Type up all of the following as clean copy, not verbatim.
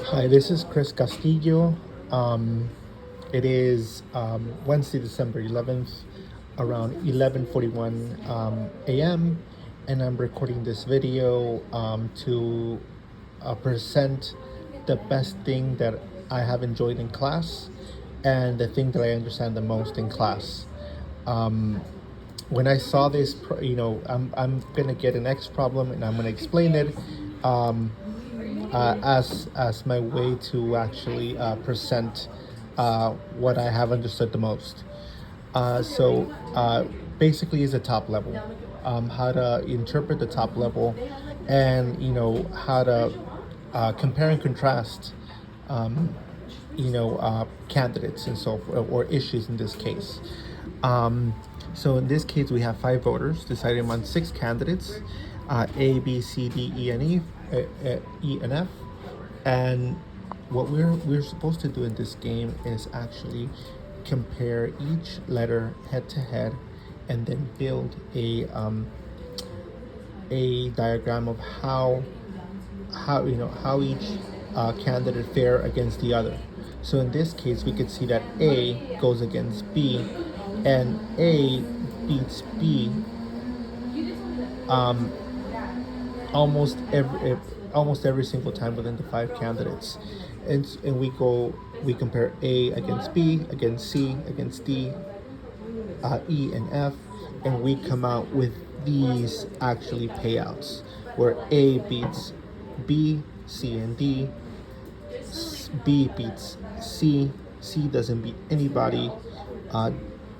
Hi, this is Chris Castillo. It is Wednesday, December 11th, around 11:41 a.m., and I'm recording this video to present the best thing that I have enjoyed in class and the thing that I understand the most in class. Um, when I saw this, I'm gonna get an X problem and I'm gonna explain it. Um, as my way to actually present what I have understood the most. So basically, is the top level, how to interpret the top level, and how to compare and contrast, um, candidates and so forth, or issues in this case. Um, so in this case, we have 5 voters deciding among 6 candidates, A, B, C, D, E, and E, and F. And what we're supposed to do in this game is actually compare each letter head to head, and then build a diagram of how each candidate fare against the other. So in this case, we could see that A goes against B, and A beats B um, almost every single time within the 5 candidates, and we compare A against B, against C, against D, E, and F, and we come out with these actually payouts where A beats B, C, and D. B beats C. C doesn't beat anybody.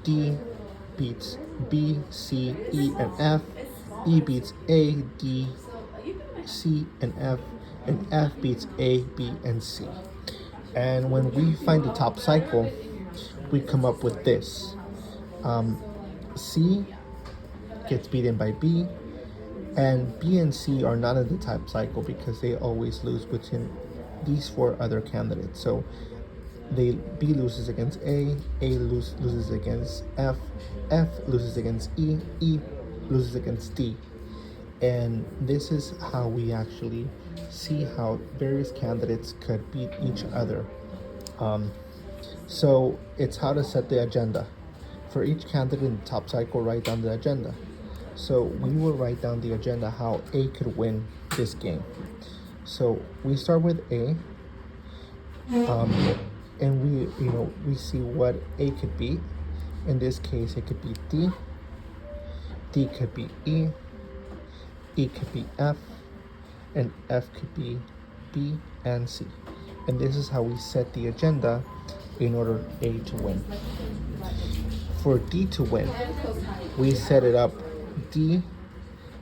D beats B, C, E, and F. E beats A, D, C, and F beats A, B, and C. And when we find the top cycle, we come up with this. C gets beaten by B, and B and C are not in the top cycle because they always lose between these 4 other candidates. So B loses against A loses against F loses against E loses against D. And this is how we actually see how various candidates could beat each other. So it's how to set the agenda. For each candidate in the top cycle, write down the agenda. So we will write down the agenda how A could win this game. So we start with A, and we see what A could beat. In this case, it could be D. D could be E. E could be F, and F could be B and C. And this is how we set the agenda in order A to win. For D to win, we set it up D,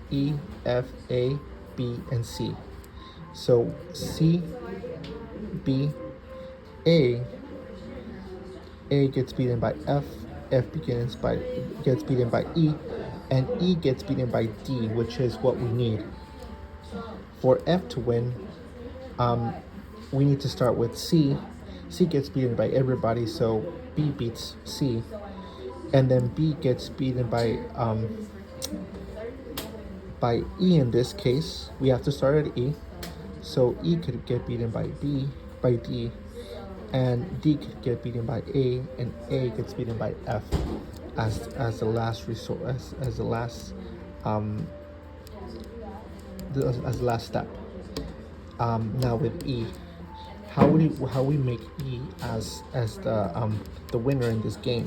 E, F, A, B, and C. So C, B, A gets beaten by F gets beaten by E, and E gets beaten by D, which is what we need. For F to win, we need to start with C. C gets beaten by everybody, so B beats C, and then B gets beaten by E. In this case, we have to start at E, so E could get beaten by D, and D could get beaten by A, and A gets beaten by F as the last resort, as the last as the last step. Now with E, how we make E as the winner in this game.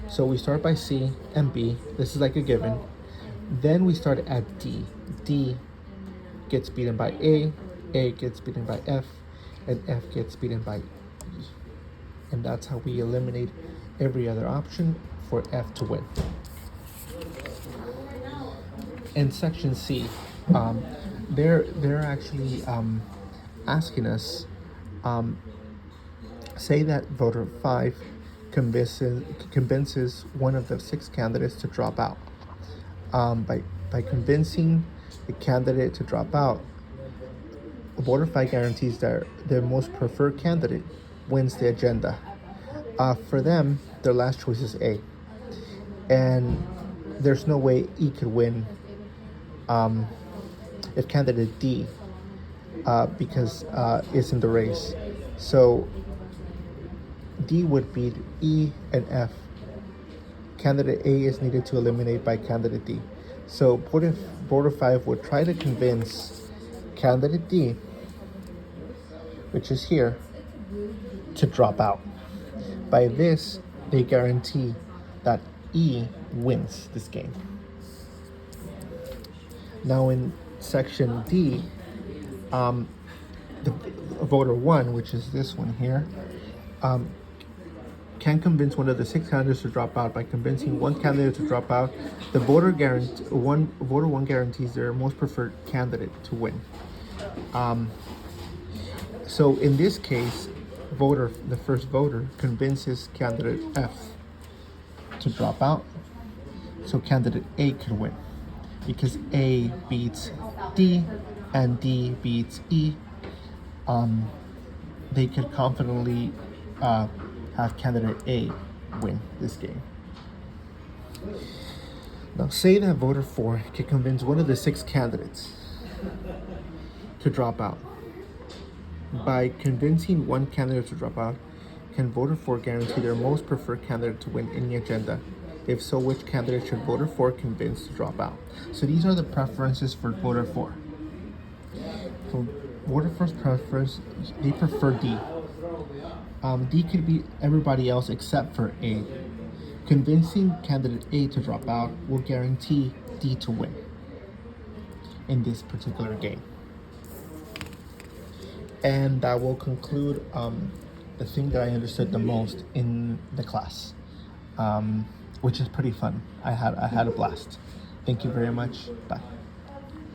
So we start by C and B. This is like a given. Then we start at D. D gets beaten by A gets beaten by F, and F gets beaten by E. And that's how we eliminate every other option for F to win. In section C, they're actually asking us, say that voter 5 convinces one of the 6 candidates to drop out. By convincing the candidate to drop out, voter 5 guarantees that their most preferred candidate wins the agenda. For them, their last choice is A, and there's no way E could win if candidate D because it's in the race. So D would beat E and F. Candidate A is needed to eliminate by candidate D. So voter 5 would try to convince candidate D, which is here, to drop out. By this, they guarantee that E wins this game. Now in section D, the voter 1, which is this one here, can convince one of the 6 candidates to drop out. By convincing one candidate to drop out, the voter one guarantees their most preferred candidate to win. So in this case, the first voter convinces candidate F to drop out, so candidate A could win, because A beats D and D beats E. They could confidently have candidate A win this game. Now, say that voter 4 can convince one of the 6 candidates to drop out. By convincing one candidate to drop out, can voter 4 guarantee their most preferred candidate to win any agenda? If so, which candidate should voter 4 convince to drop out? So these are the preferences for voter 4. For voter 4's preference, they prefer D. D could be everybody else except for A. Convincing candidate A to drop out will guarantee D to win in this particular game. And that will conclude the thing that I understood the most in the class, which is pretty fun. I had a blast. Thank you very much. Bye.